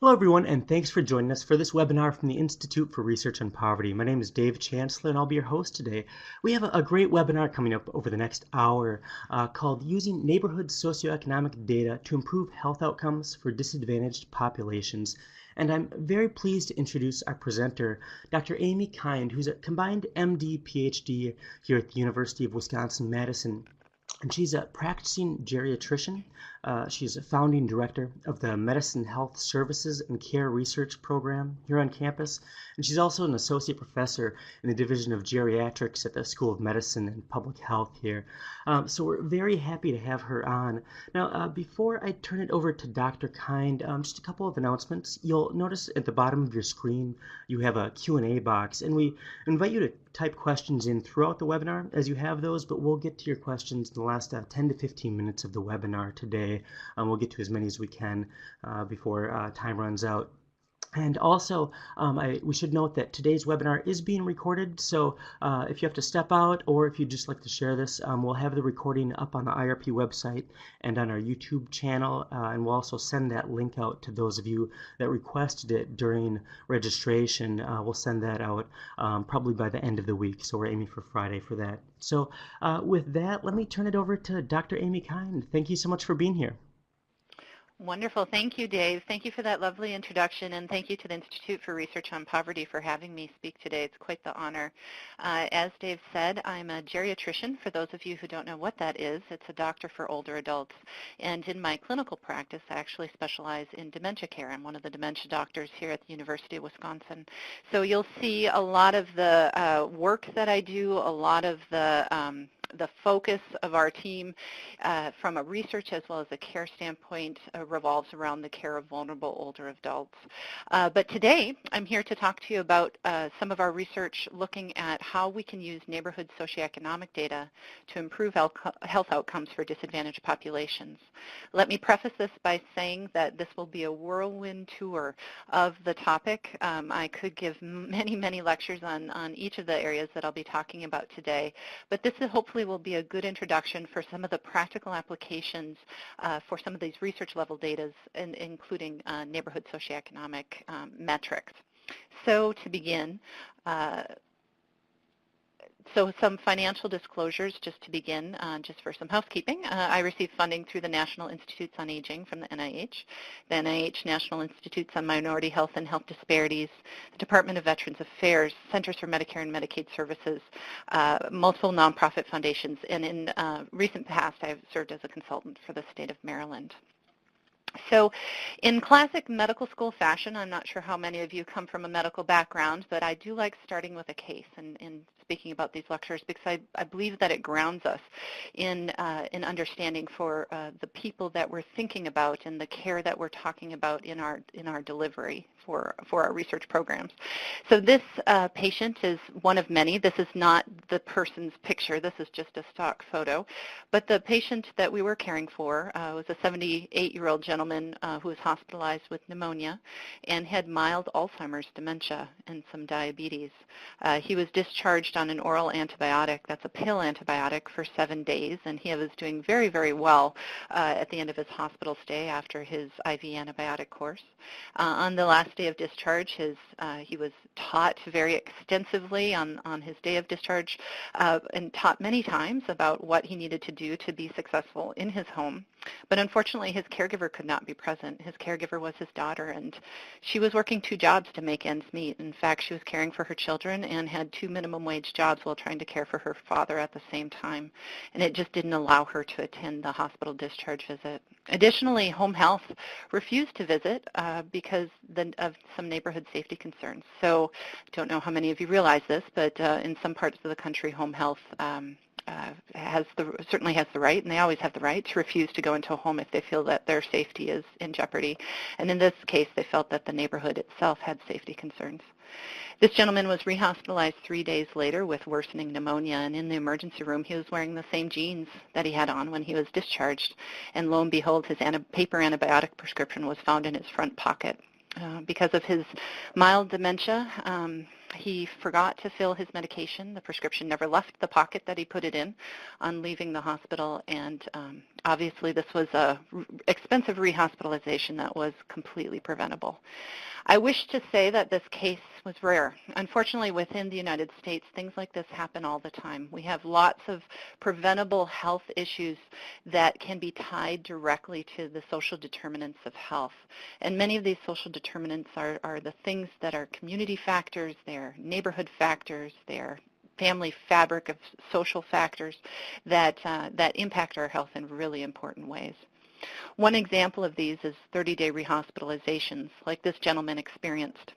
Hello, everyone, and thanks for joining us for this webinar from the Institute for Research on Poverty. My name is Dave Chancellor, and I'll be your host today. We have a great webinar coming up over the next hour called Using Neighborhood Socioeconomic Data to Improve Health Outcomes for Disadvantaged Populations. And I'm very pleased to introduce our presenter, Dr. Amy Kind, who's a combined MD, PhD here at the University of Wisconsin-Madison. And she's a practicing geriatrician. She's a founding director of the Medicine Health Services and Care Research Program here on campus. And she's also an associate professor in the Division of Geriatrics at the School of Medicine and Public Health here. So we're very happy to have her on. Now, before I turn it over to Dr. Kind, just a couple of announcements. You'll notice at the bottom of your screen you have a Q&A box, and we invite you to type questions in throughout the webinar as you have those, but we'll get to your questions in the last 10 to 15 minutes of the webinar today. We'll get to as many as we can before time runs out. And also, we should note that today's webinar is being recorded, so if you have to step out or if you'd just like to share this, we'll have the recording up on the IRP website and on our YouTube channel, and we'll also send that link out to those of you that requested it during registration. We'll send that out probably by the end of the week, so we're aiming for Friday for that. So with that, let me turn it over to Dr. Amy Kind. Thank you so much for being here. Wonderful. Thank you, Dave. Thank you for that lovely introduction, and thank you to the Institute for Research on Poverty for having me speak today. It's quite the honor. As Dave said, I'm a geriatrician. For those of you who don't know what that is, it's a doctor for older adults. And in my clinical practice, I actually specialize in dementia care. I'm one of the dementia doctors here at the University of Wisconsin. So you'll see a lot of the work that I do, a lot of the focus of our team from a research as well as a care standpoint revolves around the care of vulnerable older adults. But today, I'm here to talk to you about some of our research looking at how we can use neighborhood socioeconomic data to improve health outcomes for disadvantaged populations. Let me preface this by saying that this will be a whirlwind tour of the topic. I could give many, many lectures on each of the areas that I'll be talking about today, but this hopefully will be a good introduction for some of the practical applications for some of these research level data, including neighborhood socioeconomic metrics. So to begin, so some financial disclosures just to begin, just for some housekeeping. I receive funding through the National Institutes on Aging from the NIH, National Institutes on Minority Health and Health Disparities, the Department of Veterans Affairs, Centers for Medicare and Medicaid Services, multiple nonprofit foundations, and in recent past I've served as a consultant for the state of Maryland. So in classic medical school fashion, I'm not sure how many of you come from a medical background, but I do like starting with a case and speaking about these lectures because I believe that it grounds us in understanding for the people that we're thinking about and the care that we're talking about in our delivery for our research programs. So this patient is one of many. This is not the person's picture. This is just a stock photo. But the patient that we were caring for was a 78-year-old gentleman who was hospitalized with pneumonia and had mild Alzheimer's dementia and some diabetes. He was discharged on an oral antibiotic, that's a pill antibiotic, for 7 days, and he was doing very, very well at the end of his hospital stay after his IV antibiotic course. On the last day of discharge, he was taught very extensively on his day of discharge and taught many times about what he needed to do to be successful in his home. But unfortunately, his caregiver could not be present. His caregiver was his daughter, and she was working 2 jobs to make ends meet. In fact, she was caring for her children and had 2 minimum wage jobs while trying to care for her father at the same time. And it just didn't allow her to attend the hospital discharge visit. Additionally, home health refused to visit because of some neighborhood safety concerns. So I don't know how many of you realize this, but in some parts of the country, home health certainly has the right, and they always have the right, to refuse to go into a home if they feel that their safety is in jeopardy. And in this case, they felt that the neighborhood itself had safety concerns. This gentleman was rehospitalized 3 days later with worsening pneumonia, and in the emergency room he was wearing the same jeans that he had on when he was discharged, and lo and behold, his paper antibiotic prescription was found in his front pocket. Because of his mild dementia, He forgot to fill his medication. The prescription never left the pocket that he put it in on leaving the hospital, and obviously this was a expensive rehospitalization that was completely preventable. I wish to say that this case was rare. Unfortunately, within the United States, things like this happen all the time. We have lots of preventable health issues that can be tied directly to the social determinants of health. And many of these social determinants are the things that are community factors, they're neighborhood factors, they're family fabric of social factors that impact our health in really important ways. One example of these is 30-day rehospitalizations, like this gentleman experienced.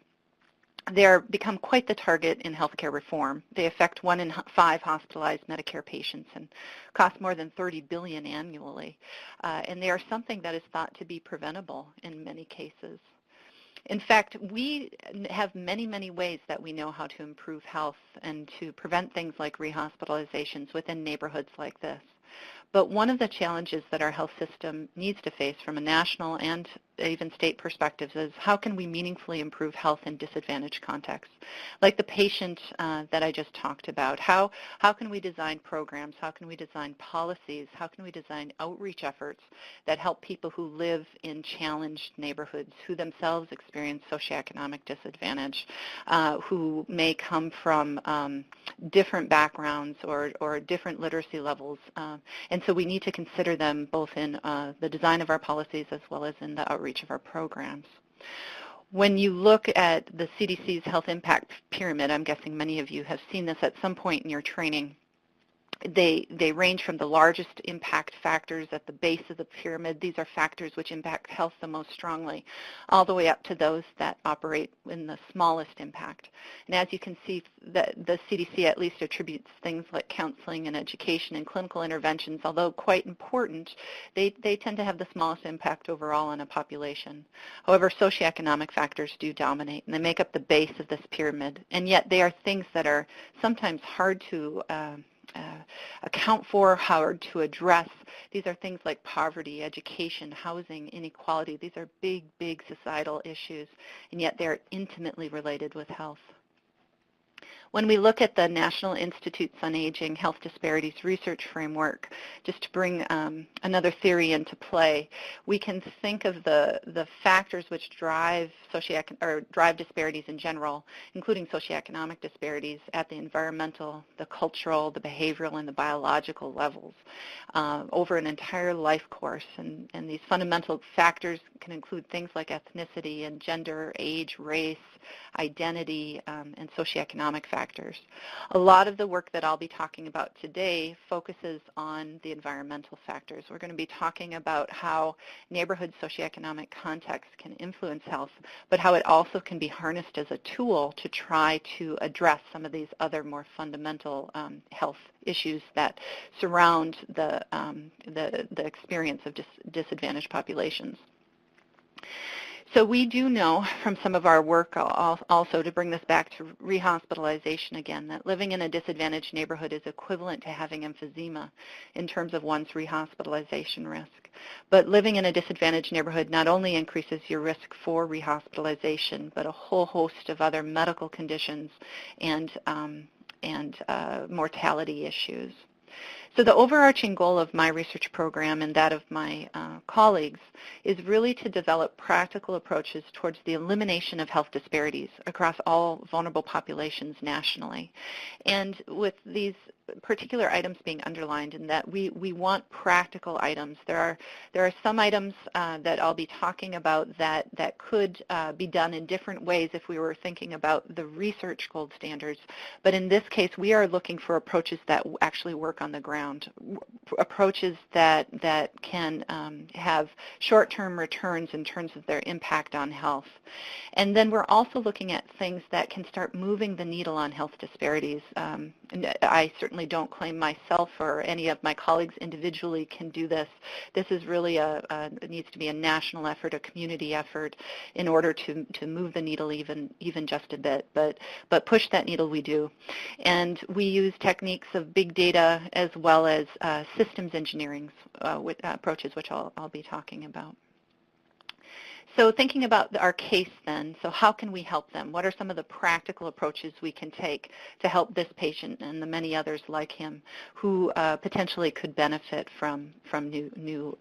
They're become quite the target in healthcare reform. They affect 1 in 5 hospitalized Medicare patients and cost more than $30 billion annually. And they are something that is thought to be preventable in many cases. In fact, we have many, many ways that we know how to improve health and to prevent things like rehospitalizations within neighborhoods like this. But one of the challenges that our health system needs to face from a national and even state perspectives is how can we meaningfully improve health in disadvantaged contexts, like the patient that I just talked about. How can we design programs? How can we design policies? How can we design outreach efforts that help people who live in challenged neighborhoods, who themselves experience socioeconomic disadvantage, who may come from different backgrounds or different literacy levels. And so we need to consider them both in the design of our policies as well as in the outreach of our programs. When you look at the CDC's health impact pyramid, I'm guessing many of you have seen this at some point in your training. They range from the largest impact factors at the base of the pyramid. These are factors which impact health the most strongly, all the way up to those that operate in the smallest impact. And as you can see, the CDC at least attributes things like counseling and education and clinical interventions, although quite important, they tend to have the smallest impact overall on a population. However, socioeconomic factors do dominate, and they make up the base of this pyramid. And yet they are things that are sometimes hard to account for, hard to address. These are things like poverty, education, housing, inequality. These are big, big societal issues, and yet they're intimately related with health. When we look at the National Institutes on Aging Health Disparities Research Framework, just to bring another theory into play, we can think of the factors which drive disparities in general, including socioeconomic disparities at the environmental, the cultural, the behavioral, and the biological levels over an entire life course. And these fundamental factors can include things like ethnicity and gender, age, race, identity, and socioeconomic factors. A lot of the work that I'll be talking about today focuses on the environmental factors. We're going to be talking about how neighborhood socioeconomic context can influence health, but how it also can be harnessed as a tool to try to address some of these other more fundamental health issues that surround the experience of disadvantaged populations. So we do know from some of our work also, to bring this back to rehospitalization again, that living in a disadvantaged neighborhood is equivalent to having emphysema in terms of one's rehospitalization risk. But living in a disadvantaged neighborhood not only increases your risk for rehospitalization, but a whole host of other medical conditions and mortality issues. So the overarching goal of my research program and that of my colleagues is really to develop practical approaches towards the elimination of health disparities across all vulnerable populations nationally. And with these particular items being underlined in that we want practical items. There are some items that I'll be talking about that could be done in different ways if we were thinking about the research gold standards. But in this case, we are looking for approaches that actually work on the ground, approaches that can have short-term returns in terms of their impact on health. And then we're also looking at things that can start moving the needle on health disparities. And I certainly don't claim myself or any of my colleagues individually can do this. This is really it needs to be a national effort, a community effort in order to move the needle even just a bit. But push that needle we do. And we use techniques of big data as well as systems engineering with approaches, which I'll be talking about. So thinking about our case then, so how can we help them? What are some of the practical approaches we can take to help this patient and the many others like him who potentially could benefit from new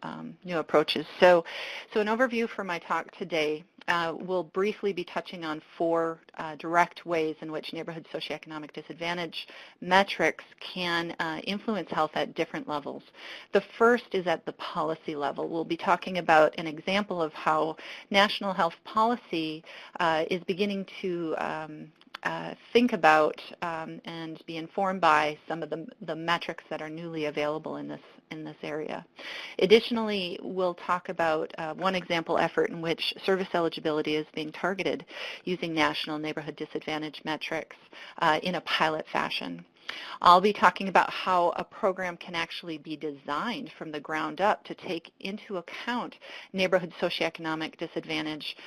approaches? So an overview for my talk today. We'll briefly be touching on 4 direct ways in which neighborhood socioeconomic disadvantage metrics can influence health at different levels. The first is at the policy level. We'll be talking about an example of how national health policy is beginning to think about and be informed by some of the metrics that are newly available in this area. Additionally, we'll talk about one example effort in which service eligibility is being targeted using national neighborhood disadvantage metrics in a pilot fashion. I'll be talking about how a program can actually be designed from the ground up to take into account neighborhood socioeconomic disadvantage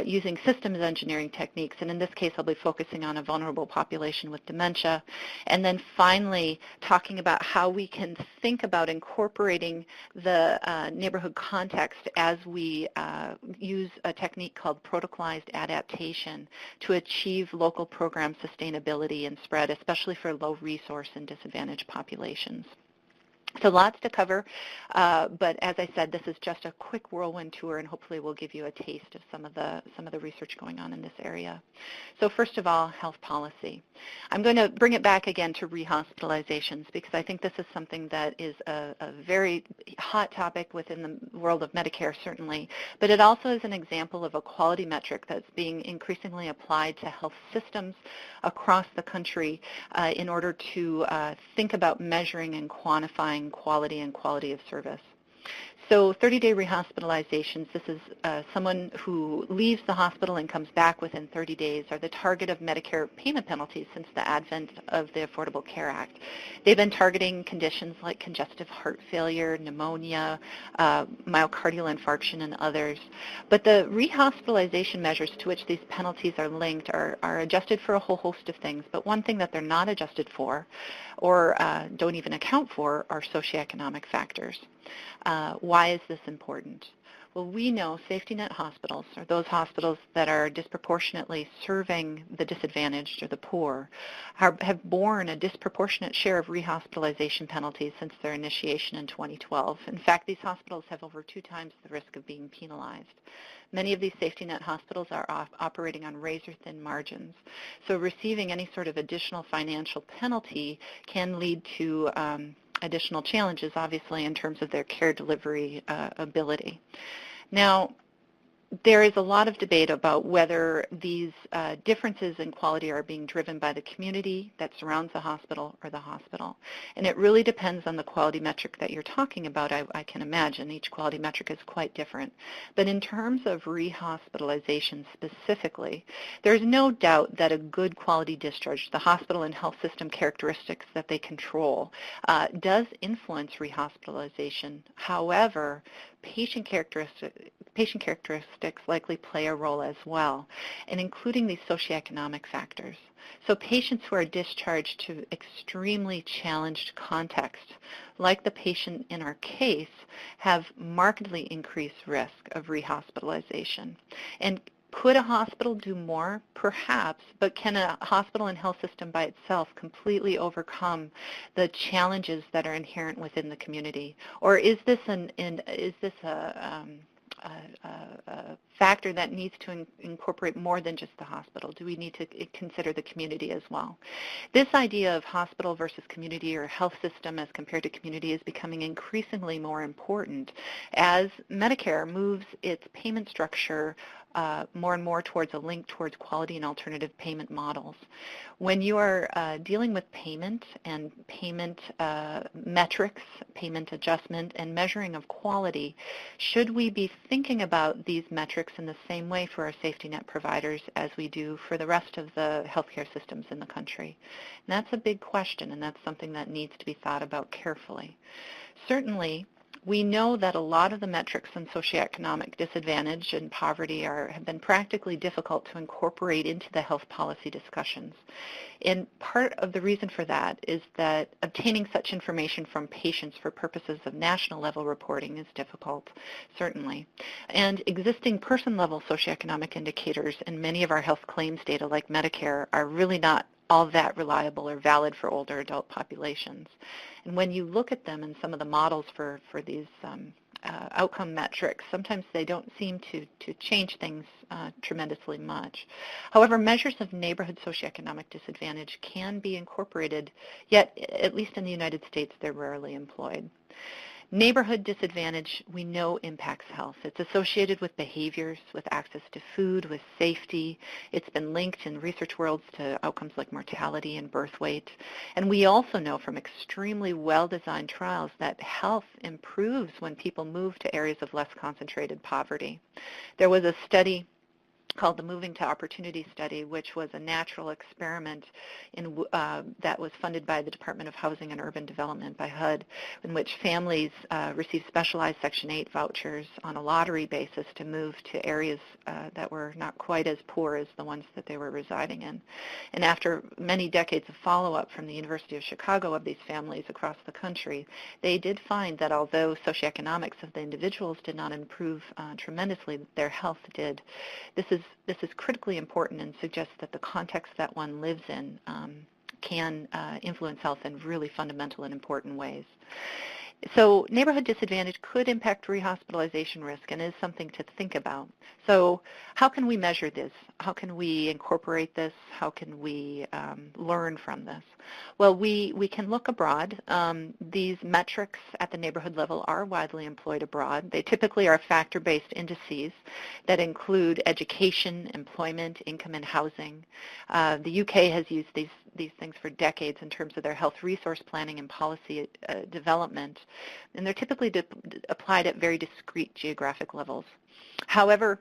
using systems engineering techniques. And in this case, I'll be focusing on a vulnerable population with dementia. And then finally, talking about how we can think about incorporating the neighborhood context as we use a technique called protocolized adaptation to achieve local program sustainability and spread, especially for low resource and disadvantaged populations. So lots to cover, but as I said, this is just a quick whirlwind tour, and hopefully will give you a taste of some of the research going on in this area. So first of all, health policy. I'm going to bring it back again to rehospitalizations because I think this is something that is a very hot topic within the world of Medicare, certainly, but it also is an example of a quality metric that's being increasingly applied to health systems across the country in order to think about measuring and quantifying quality and quality of service. So 30-day rehospitalizations, this is someone who leaves the hospital and comes back within 30 days, are the target of Medicare payment penalties since the advent of the Affordable Care Act. They've been targeting conditions like congestive heart failure, pneumonia, myocardial infarction, and others. But the rehospitalization measures to which these penalties are linked are adjusted for a whole host of things, but one thing that they're not adjusted for or don't even account for are socioeconomic factors. Why is this important? Well, we know safety net hospitals, or those hospitals that are disproportionately serving the disadvantaged or the poor, have borne a disproportionate share of rehospitalization penalties since their initiation in 2012. In fact, these hospitals have over 2 times the risk of being penalized. Many of these safety net hospitals are operating on razor-thin margins, so receiving any sort of additional financial penalty can lead to additional challenges, obviously, in terms of their care delivery ability. Now, there is a lot of debate about whether these differences in quality are being driven by the community that surrounds the hospital or the hospital. And it really depends on the quality metric that you're talking about, I can imagine. Each quality metric is quite different. But in terms of rehospitalization specifically, there's no doubt that a good quality discharge, the hospital and health system characteristics that they control, does influence rehospitalization. However, patient characteristics likely play a role as well, and including these socioeconomic factors. So patients who are discharged to extremely challenged contexts, like the patient in our case, have markedly increased risk of rehospitalization. And could a hospital do more? Perhaps, but can a hospital and health system by itself completely overcome the challenges that are inherent within the community? Or is this a factor that needs to incorporate more than just the hospital? Do we need to consider the community as well? This idea of hospital versus community or health system as compared to community is becoming increasingly more important as Medicare moves its payment structure more and more towards a link towards quality and alternative payment models. When you are dealing with payment and payment metrics, payment adjustment, and measuring of quality, should we be thinking about these metrics in the same way for our safety net providers as we do for the rest of the healthcare systems in the country? And that's a big question, and that's something that needs to be thought about carefully. Certainly, We know that a lot of the metrics on socioeconomic disadvantage and poverty have been practically difficult to incorporate into the health policy discussions. And part of the reason for that is that obtaining such information from patients for purposes of national level reporting is difficult, certainly. And existing person-level socioeconomic indicators in many of our health claims data, like Medicare, are really not all that reliable or valid for older adult populations. And when you look at them in some of the models for these outcome metrics, sometimes they don't seem to change things tremendously much. However, measures of neighborhood socioeconomic disadvantage can be incorporated, yet at least in the United States, they're rarely employed. Neighborhood disadvantage, we know, impacts health. It's associated with behaviors, with access to food, with safety. It's been linked in research worlds to outcomes like mortality and birth weight. And we also know from extremely well-designed trials that health improves when people move to areas of less concentrated poverty. There was a study called the Moving to Opportunity Study, which was a natural experiment that was funded by the Department of Housing and Urban Development, by HUD, in which families received specialized Section 8 vouchers on a lottery basis to move to areas that were not quite as poor as the ones that they were residing in. And after many decades of follow-up from the University of Chicago of these families across the country, they did find that although socioeconomics of the individuals did not improve tremendously, their health did. This is critically important and suggests that the context that one lives in can influence health in really fundamental and important ways. So neighborhood disadvantage could impact rehospitalization risk and is something to think about. So how can we measure this? How can we incorporate this? How can we learn from this? Well, we can look abroad. These metrics at the neighborhood level are widely employed abroad. They typically are factor-based indices that include education, employment, income, and housing. The UK has used these things for decades in terms of their health resource planning and policy development, and they're typically applied at very discrete geographic levels. However,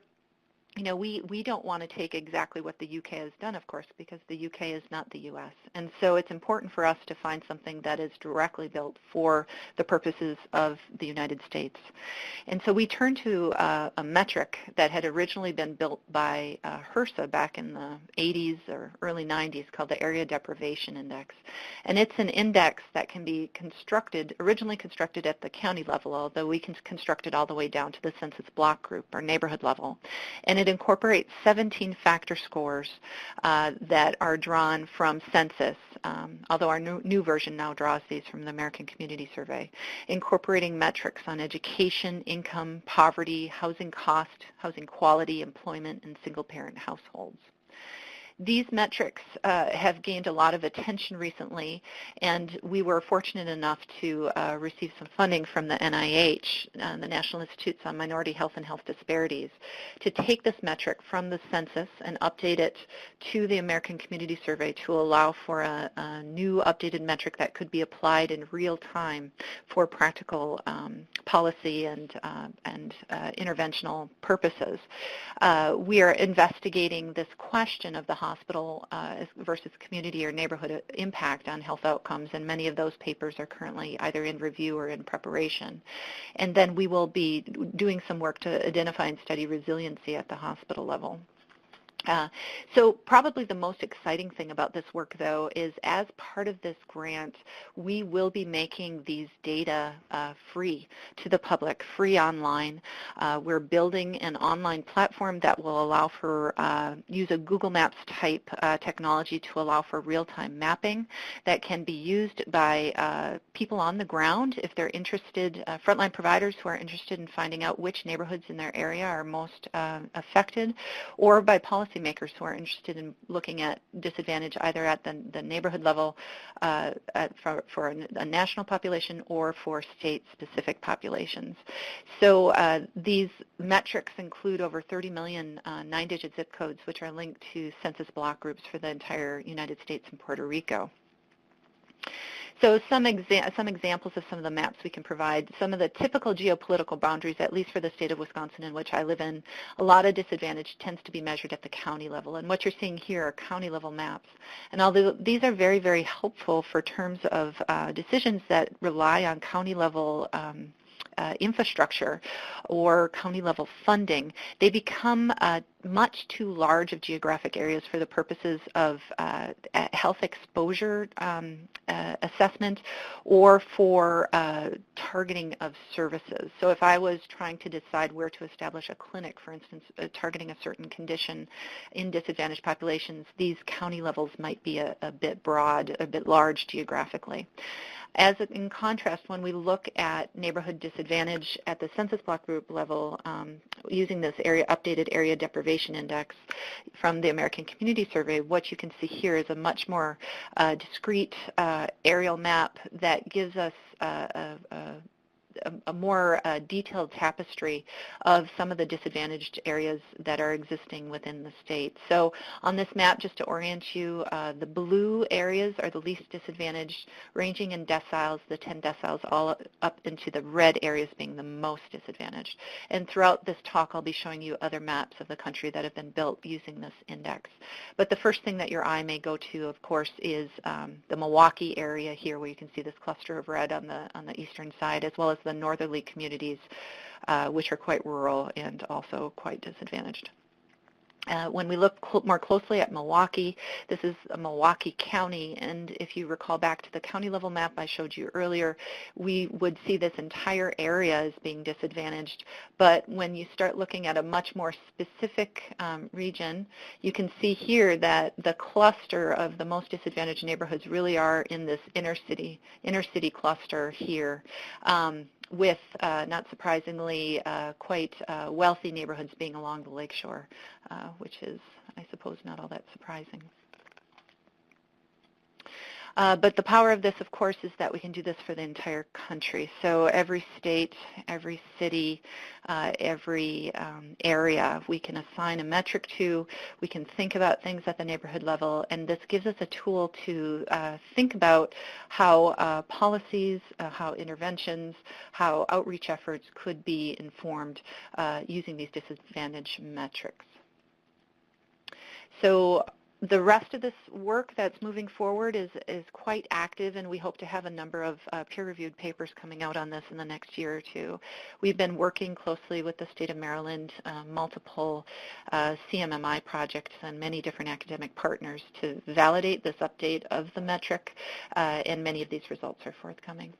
we don't want to take exactly what the UK has done, of course, because the UK is not the US. And so it's important for us to find something that is directly built for the purposes of the United States. And so we turned to a metric that had originally been built by HRSA back in the 80s or early 90s called the Area Deprivation Index. And it's an index that can be originally constructed at the county level, although we can construct it all the way down to the census block group or neighborhood level. And it incorporates 17 factor scores that are drawn from census, although our new version now draws these from the American Community Survey, incorporating metrics on education, income, poverty, housing cost, housing quality, employment, and single-parent households. These metrics have gained a lot of attention recently, and we were fortunate enough to receive some funding from the NIH, the National Institutes on Minority Health and Health Disparities, to take this metric from the census and update it to the American Community Survey to allow for a new updated metric that could be applied in real time for practical policy and interventional purposes. We are investigating this question of the hospital versus community or neighborhood impact on health outcomes, and many of those papers are currently either in review or in preparation. And then we will be doing some work to identify and study resiliency at the hospital level. So probably the most exciting thing about this work, though, is as part of this grant, we will be making these data free to the public, free online. We're building an online platform that will allow for use a Google Maps type technology to allow for real-time mapping that can be used by people on the ground if they're interested, frontline providers who are interested in finding out which neighborhoods in their area are most affected, or by policymakers who are interested in looking at disadvantage either at the neighborhood level for a national population or for state-specific populations. So these metrics include over 30 million 9-digit zip codes, which are linked to census block groups for the entire United States and Puerto Rico. So some examples of some of the maps we can provide. Some of the typical geopolitical boundaries, at least for the state of Wisconsin in which I live in, a lot of disadvantage tends to be measured at the county level. And what you're seeing here are county level maps. And although these are very, very helpful for terms of decisions that rely on county level infrastructure or county-level funding, they become much too large of geographic areas for the purposes of health exposure assessment or for targeting of services. So if I was trying to decide where to establish a clinic, for instance, targeting a certain condition in disadvantaged populations, these county levels might be a bit broad, a bit large geographically. As in contrast, when we look at neighborhood disadvantage at the census block group level, using this updated area deprivation index from the American Community Survey, what you can see here is a much more discrete aerial map that gives us a more detailed tapestry of some of the disadvantaged areas that are existing within the state. So on this map, just to orient you, the blue areas are the least disadvantaged, ranging in deciles, the 10 deciles, all up into the red areas being the most disadvantaged. And throughout this talk, I'll be showing you other maps of the country that have been built using this index. But the first thing that your eye may go to, of course, is the Milwaukee area here, where you can see this cluster of red on the eastern side, as well as the northerly communities, which are quite rural and also quite disadvantaged. When we look more closely at Milwaukee, this is Milwaukee County, and if you recall back to the county level map I showed you earlier, we would see this entire area as being disadvantaged. But when you start looking at a much more specific region, you can see here that the cluster of the most disadvantaged neighborhoods really are in this inner city cluster here. With, not surprisingly, quite wealthy neighborhoods being along the lakeshore, which is, I suppose, not all that surprising. But the power of this, of course, is that we can do this for the entire country. So every state, every city, every area, we can assign a metric to. We can think about things at the neighborhood level, and this gives us a tool to think about how policies, how interventions, how outreach efforts could be informed using these disadvantage metrics. So the rest of this work that's moving forward is quite active, and we hope to have a number of peer-reviewed papers coming out on this in the next year or two. We've been working closely with the state of Maryland, multiple CMMI projects, and many different academic partners to validate this update of the metric, and many of these results are forthcoming.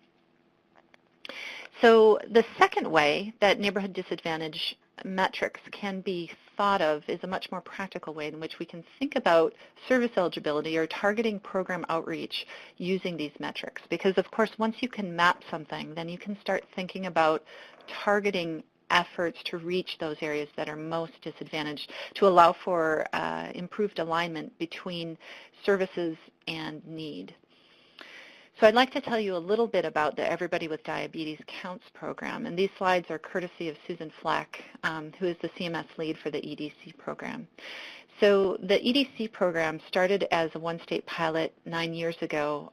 So the second way that neighborhood disadvantage metrics can be thought of is a much more practical way in which we can think about service eligibility or targeting program outreach using these metrics. Because, of course, once you can map something, then you can start thinking about targeting efforts to reach those areas that are most disadvantaged to allow for improved alignment between services and need. So I'd like to tell you a little bit about the Everybody with Diabetes Counts program, and these slides are courtesy of Susan Fleck, who is the CMS lead for the EDC program. So the EDC program started as a one-state pilot 9 years ago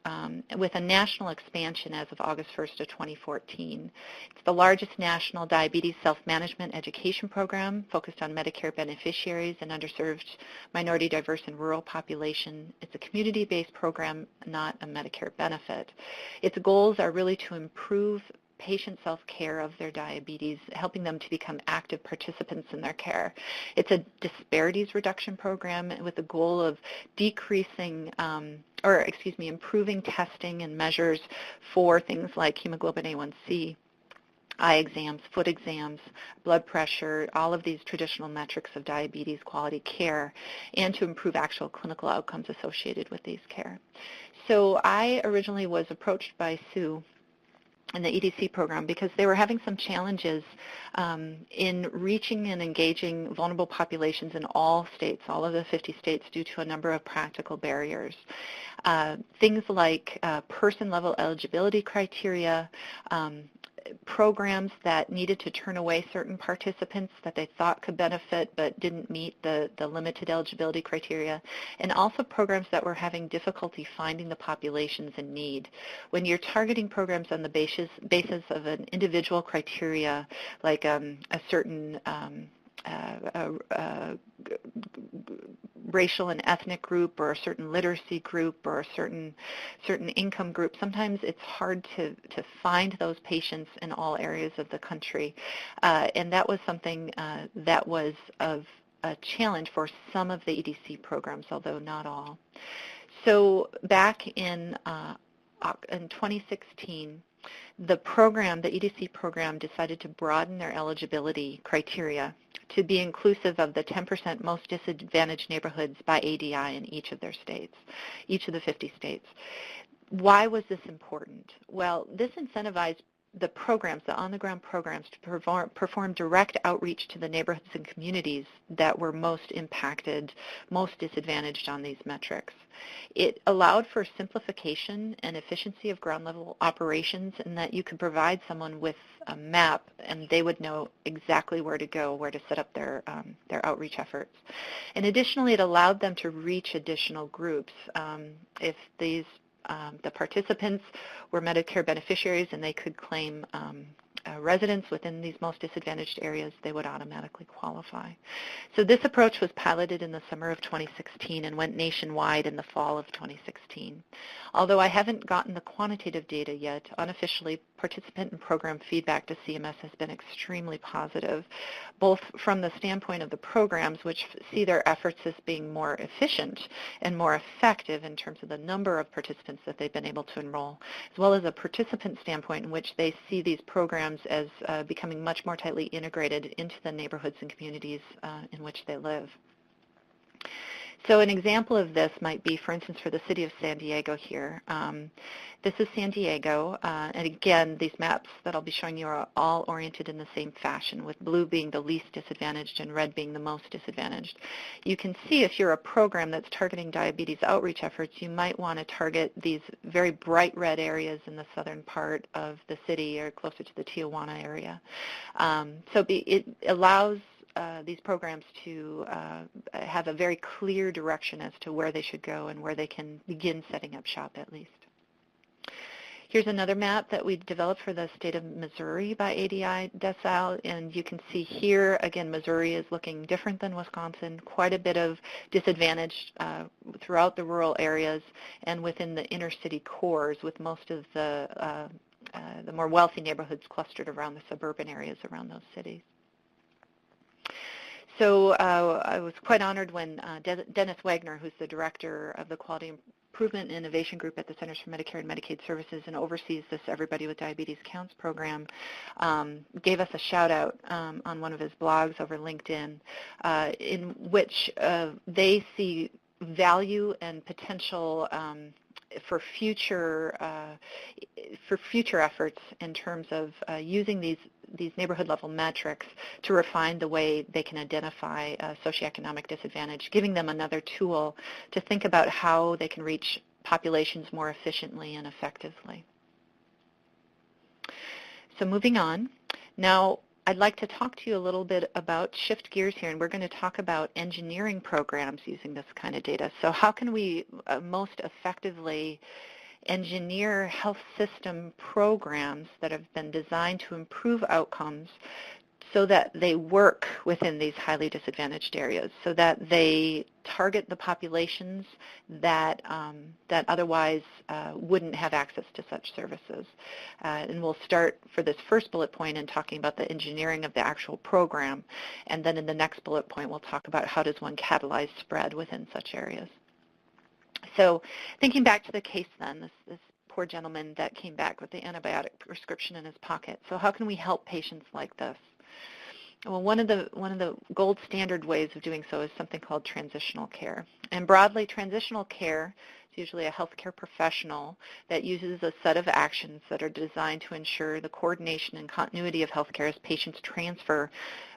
with a national expansion as of August 1st of 2014. It's the largest national diabetes self-management education program focused on Medicare beneficiaries and underserved minority, diverse, and rural population. It's a community-based program, not a Medicare benefit. Its goals are really to improve patient self-care of their diabetes, helping them to become active participants in their care. It's a disparities reduction program with the goal of decreasing, improving testing and measures for things like hemoglobin A1C, eye exams, foot exams, blood pressure, all of these traditional metrics of diabetes quality care, and to improve actual clinical outcomes associated with these care. So I originally was approached by Sue in the EDC program because they were having some challenges in reaching and engaging vulnerable populations in all states, all of the 50 states, due to a number of practical barriers. Things like person-level eligibility criteria, programs that needed to turn away certain participants that they thought could benefit but didn't meet the limited eligibility criteria, and also programs that were having difficulty finding the populations in need. When you're targeting programs on the basis of an individual criteria, like a certain racial and ethnic group or a certain literacy group or a certain income group, sometimes it's hard to find those patients in all areas of the country. And that was something that was of a challenge for some of the EDC programs, although not all. So back in 2016, the EDC program, decided to broaden their eligibility criteria to be inclusive of the 10% most disadvantaged neighborhoods by ADI in each of their states, each of the 50 states. Why was this important? Well, this incentivized the programs, the on-the-ground programs, to perform direct outreach to the neighborhoods and communities that were most impacted, most disadvantaged on these metrics. It allowed for simplification and efficiency of ground-level operations, in that you could provide someone with a map and they would know exactly where to go, where to set up their outreach efforts. And additionally, it allowed them to reach additional groups. If the participants were Medicare beneficiaries and they could claim residents within these most disadvantaged areas, they would automatically qualify. So this approach was piloted in the summer of 2016 and went nationwide in the fall of 2016. Although I haven't gotten the quantitative data yet, unofficially, participant and program feedback to CMS has been extremely positive, both from the standpoint of the programs, which see their efforts as being more efficient and more effective in terms of the number of participants that they've been able to enroll, as well as a participant standpoint in which they see these programs as becoming much more tightly integrated into the neighborhoods and communities in which they live. So an example of this might be, for instance, for the city of San Diego here. This is San Diego, and again, these maps that I'll be showing you are all oriented in the same fashion, with blue being the least disadvantaged and red being the most disadvantaged. You can see if you're a program that's targeting diabetes outreach efforts, you might want to target these very bright red areas in the southern part of the city or closer to the Tijuana area. It allows these programs to have a very clear direction as to where they should go and where they can begin setting up shop at least. Here's another map that we developed for the state of Missouri by ADI decile, and you can see here, again, Missouri is looking different than Wisconsin, quite a bit of disadvantage throughout the rural areas and within the inner city cores, with most of the more wealthy neighborhoods clustered around the suburban areas around those cities. So I was quite honored when Dennis Wagner, who's the director of the Quality Improvement and Innovation Group at the Centers for Medicare and Medicaid Services and oversees this Everybody with Diabetes Counts program, gave us a shout out on one of his blogs over LinkedIn, in which they see value and potential for future efforts in terms of using these neighborhood level metrics to refine the way they can identify socioeconomic disadvantage, giving them another tool to think about how they can reach populations more efficiently and effectively. So moving on, now I'd like to talk to you a little bit about shift gears here, and we're going to talk about engineering programs using this kind of data. So how can we most effectively engineer health system programs that have been designed to improve outcomes so that they work within these highly disadvantaged areas, so that they target the populations that otherwise wouldn't have access to such services. And we'll start for this first bullet point in talking about the engineering of the actual program, and then in the next bullet point we'll talk about how does one catalyze spread within such areas. So thinking back to the case then, this poor gentleman that came back with the antibiotic prescription in his pocket. So how can we help patients like this? Well, one of the gold standard ways of doing so is something called transitional care. And broadly, transitional care is usually a healthcare professional that uses a set of actions that are designed to ensure the coordination and continuity of healthcare as patients transfer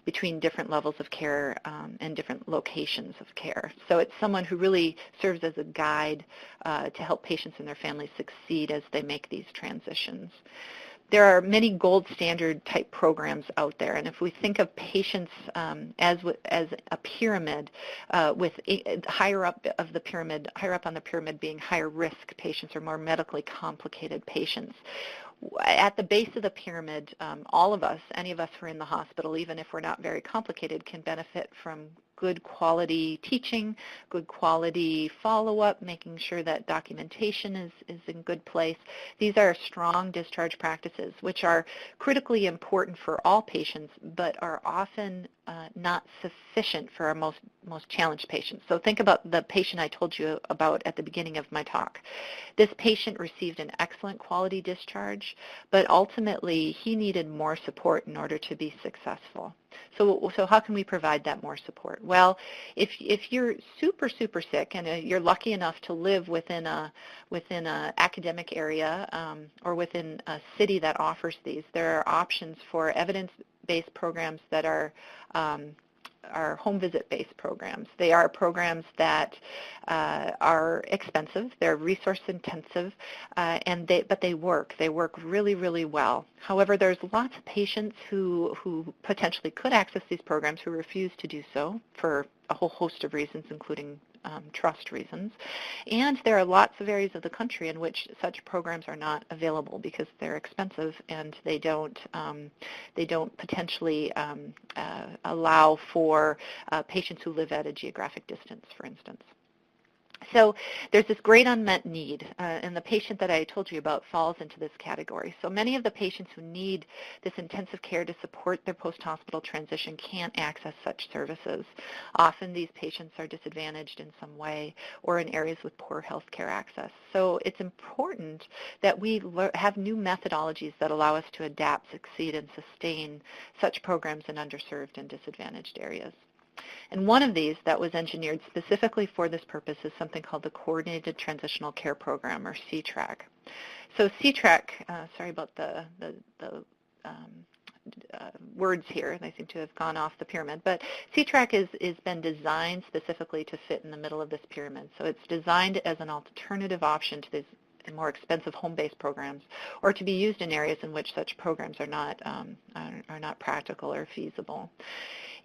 between different levels of care and different locations of care. So it's someone who really serves as a guide to help patients and their families succeed as they make these transitions. There are many gold standard type programs out there, and if we think of patients as a pyramid, with higher up on the pyramid being higher risk patients or more medically complicated patients. At the base of the pyramid, all of us, any of us who are in the hospital, even if we're not very complicated, can benefit from good quality teaching, good quality follow-up, making sure that documentation is in good place. These are strong discharge practices, which are critically important for all patients, but are often not sufficient for our most challenged patients. So think about the patient I told you about at the beginning of my talk. This patient received an excellent quality discharge, but ultimately he needed more support in order to be successful. So how can we provide that more support? Well, if you're super sick and you're lucky enough to live within a academic area or within a city that offers these, there are options for evidence-based programs that are home visit-based programs. They are programs that are expensive, they're resource-intensive, but they work. They work really, really well. However, there's lots of patients who potentially could access these programs who refuse to do so for a whole host of reasons, including trust reasons. And there are lots of areas of the country in which such programs are not available because they're expensive and they don't potentially allow for patients who live at a geographic distance, for instance. So there's this great unmet need, and the patient that I told you about falls into this category. So many of the patients who need this intensive care to support their post-hospital transition can't access such services. Often these patients are disadvantaged in some way or in areas with poor health care access. So it's important that we have new methodologies that allow us to adapt, succeed, and sustain such programs in underserved and disadvantaged areas. And one of these that was engineered specifically for this purpose is something called the Coordinated Transitional Care Program, or C-Trac. So C-Trac, sorry about the words here, they seem to have gone off the pyramid, but C-Trac is been designed specifically to fit in the middle of this pyramid. So it's designed as an alternative option to these more expensive home-based programs, or to be used in areas in which such programs are not practical or feasible.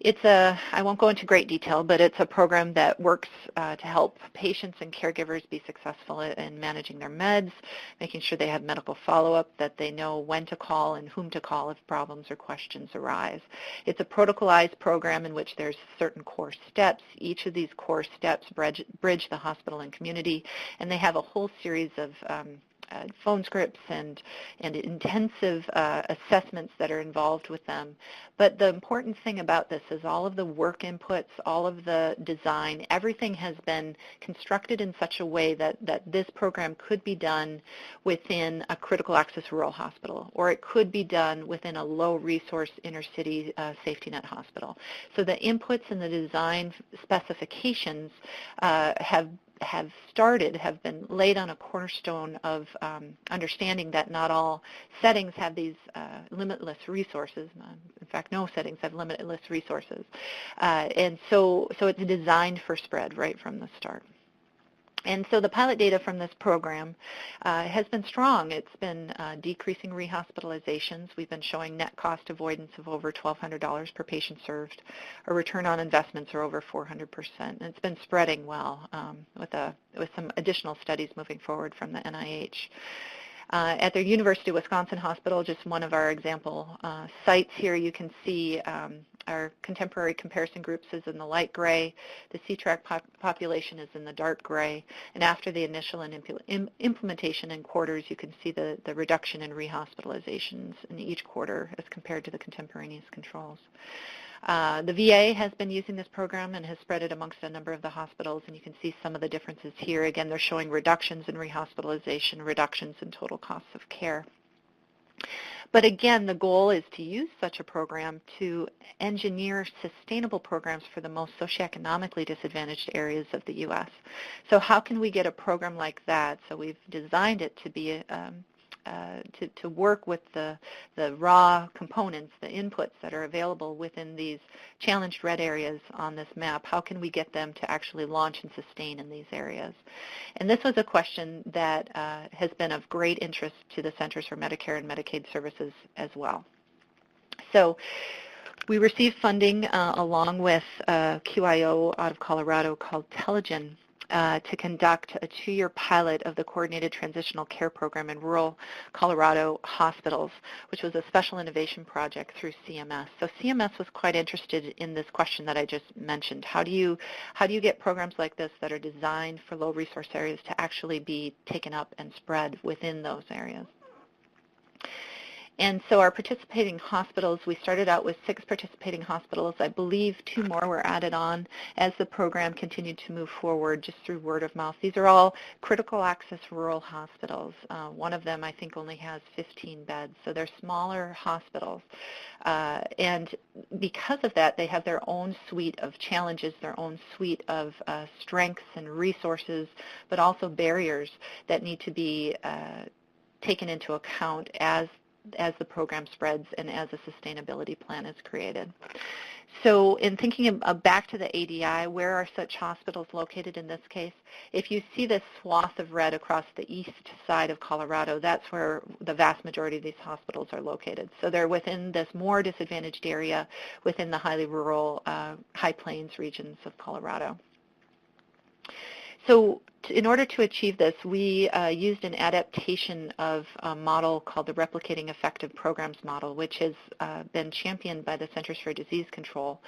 I won't go into great detail, but it's a program that works to help patients and caregivers be successful in managing their meds, making sure they have medical follow-up, that they know when to call and whom to call if problems or questions arise. It's a protocolized program in which there's certain core steps. Each of these core steps bridge the hospital and community, and they have a whole series of phone scripts and intensive assessments that are involved with them. But the important thing about this is all of the work inputs, all of the design, everything has been constructed in such a way that this program could be done within a critical access rural hospital, or it could be done within a low-resource inner-city safety net hospital. So the inputs and the design specifications have been laid on a cornerstone of understanding that not all settings have these limitless resources. In fact, no settings have limitless resources. And so it's designed for spread right from the start. And so the pilot data from this program has been strong. It's been decreasing rehospitalizations. We've been showing net cost avoidance of over $1,200 per patient served. Our return on investments are over 400%. And it's been spreading well with some additional studies moving forward from the NIH. At the University of Wisconsin Hospital, just one of our example sites here, you can see our contemporary comparison groups is in the light gray. The C-Trac population is in the dark gray. And after the initial implementation in quarters, you can see the reduction in rehospitalizations in each quarter as compared to the contemporaneous controls. The VA has been using this program and has spread it amongst a number of the hospitals, and you can see some of the differences here. Again, they're showing reductions in rehospitalization, reductions in total costs of care. But again, the goal is to use such a program to engineer sustainable programs for the most socioeconomically disadvantaged areas of the U.S. So how can we get a program like that? So we've designed it to be to work with the raw components, the inputs that are available within these challenged red areas on this map. How can we get them to actually launch and sustain in these areas? And this was a question that has been of great interest to the Centers for Medicare and Medicaid Services as well. So we received funding along with QIO out of Colorado called Telegen to conduct a 2-year pilot of the Coordinated Transitional Care Program in rural Colorado hospitals, which was a special innovation project through CMS. So CMS was quite interested in this question that I just mentioned. How do you get programs like this that are designed for low resource areas to actually be taken up and spread within those areas? And so our participating hospitals, we started out with 6 participating hospitals. I believe 2 more were added on as the program continued to move forward just through word of mouth. These are all critical access rural hospitals. One of them, I think, only has 15 beds, so they're smaller hospitals. And because of that, they have their own suite of challenges, their own suite of strengths and resources, but also barriers that need to be taken into account as the program spreads and as a sustainability plan is created. So in thinking back to the ADI, where are such hospitals located in this case? If you see this swath of red across the east side of Colorado, that's where the vast majority of these hospitals are located. So they're within this more disadvantaged area within the highly rural, high plains regions of Colorado. So in order to achieve this, we used an adaptation of a model called the Replicating Effective Programs model, which has been championed by the Centers for Disease Control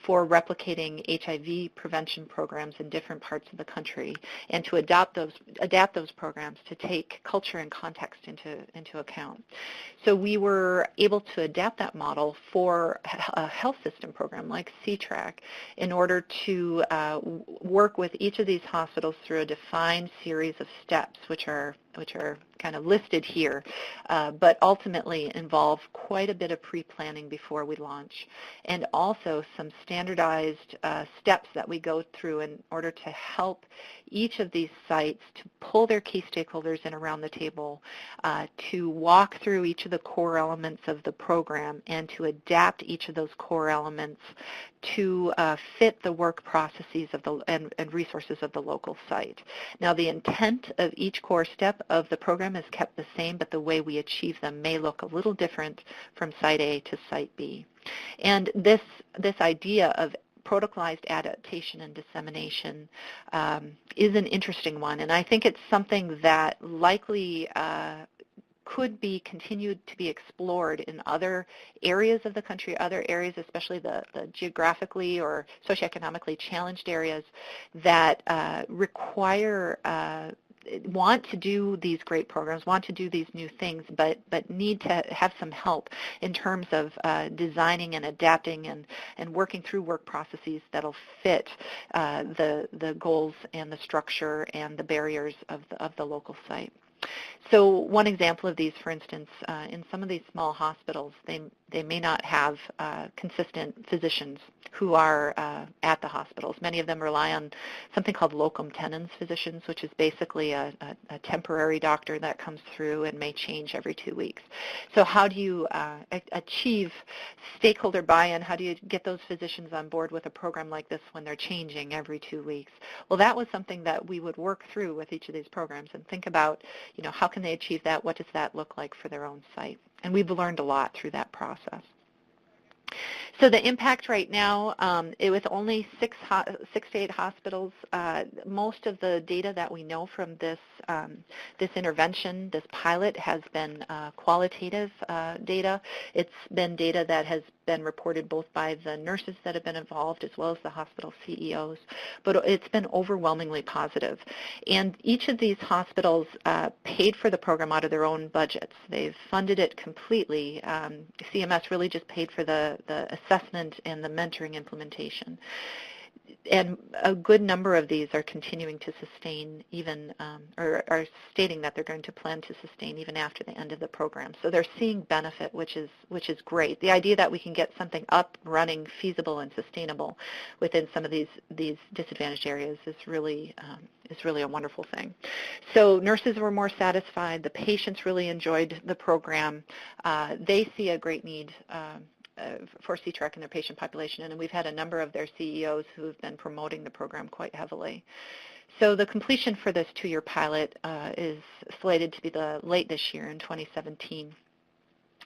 for replicating HIV prevention programs in different parts of the country, and to adapt those programs to take culture and context into account. So we were able to adapt that model for a health system program like C-Trac in order to work with each of these hospitals through a defined series of steps, which are kind of listed here, but ultimately involve quite a bit of pre-planning before we launch, and also some standardized steps that we go through in order to help each of these sites to pull their key stakeholders in around the table, to walk through each of the core elements of the program and to adapt each of those core elements to fit the work processes of and resources of the local site. Now, the intent of each core step of the program is kept the same, but the way we achieve them may look a little different from site A to site B. And this idea of protocolized adaptation and dissemination is an interesting one, and I think it's something that likely could be continued to be explored in other areas of the country, other areas, especially the geographically or socioeconomically challenged areas that want to do these great programs, want to do these new things, but need to have some help in terms of designing and adapting and working through work processes that'll fit the goals and the structure and the barriers of the local site. So one example of these, for instance, in some of these small hospitals, they may not have consistent physicians who are at the hospitals. Many of them rely on something called locum tenens physicians, which is basically a temporary doctor that comes through and may change every 2 weeks. So how do you achieve stakeholder buy-in? How do you get those physicians on board with a program like this when they're changing every 2 weeks? Well, that was something that we would work through with each of these programs and think about, how can they achieve that? What does that look like for their own site? And we've learned a lot through that process. So the impact right now, with only 6 to 8 hospitals, most of the data that we know from this intervention, this pilot, has been qualitative data. It's been data that has been reported both by the nurses that have been involved as well as the hospital CEOs, but it's been overwhelmingly positive. And each of these hospitals paid for the program out of their own budgets. They've funded it completely. CMS really just paid for the assessment and the mentoring implementation. And a good number of these are continuing to sustain even, or are stating that they're going to plan to sustain even after the end of the program. So they're seeing benefit, which is great. The idea that we can get something up, running, feasible, and sustainable within some of these disadvantaged areas is really a wonderful thing. So nurses were more satisfied. The patients really enjoyed the program. They see a great need for C-Trac in their patient population, and we've had a number of their CEOs who have been promoting the program quite heavily. So the completion for this 2-year pilot is slated to be late this year in 2017.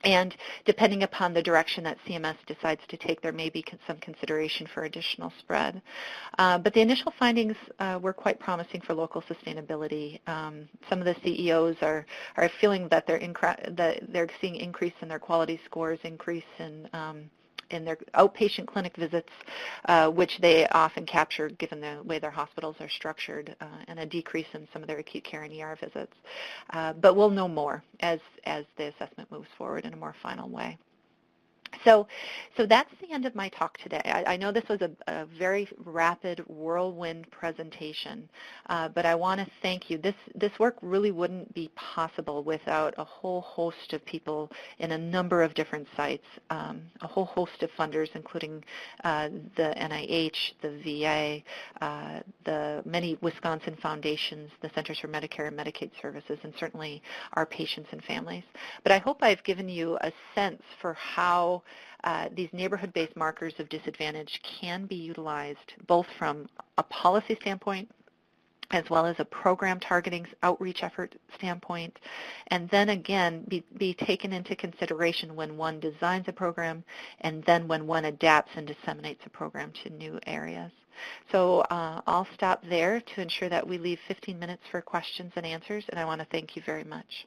And depending upon the direction that CMS decides to take, there may be some consideration for additional spread. But the initial findings were quite promising for local sustainability. Some of the CEOs are feeling that they're seeing increase in their quality scores, increase in their outpatient clinic visits, which they often capture given the way their hospitals are structured, and a decrease in some of their acute care and ER visits. But we'll know more as the assessment moves forward in a more final way. So that's the end of my talk today. I know this was a very rapid whirlwind presentation, but I want to thank you. This work really wouldn't be possible without a whole host of people in a number of different sites, a whole host of funders, including the NIH, the VA, the many Wisconsin foundations, the Centers for Medicare and Medicaid Services, and certainly our patients and families. But I hope I've given you a sense for how these neighborhood-based markers of disadvantage can be utilized both from a policy standpoint as well as a program targeting outreach effort standpoint, and then again be taken into consideration when one designs a program and then when one adapts and disseminates a program to new areas. So I'll stop there to ensure that we leave 15 minutes for questions and answers, and I want to thank you very much.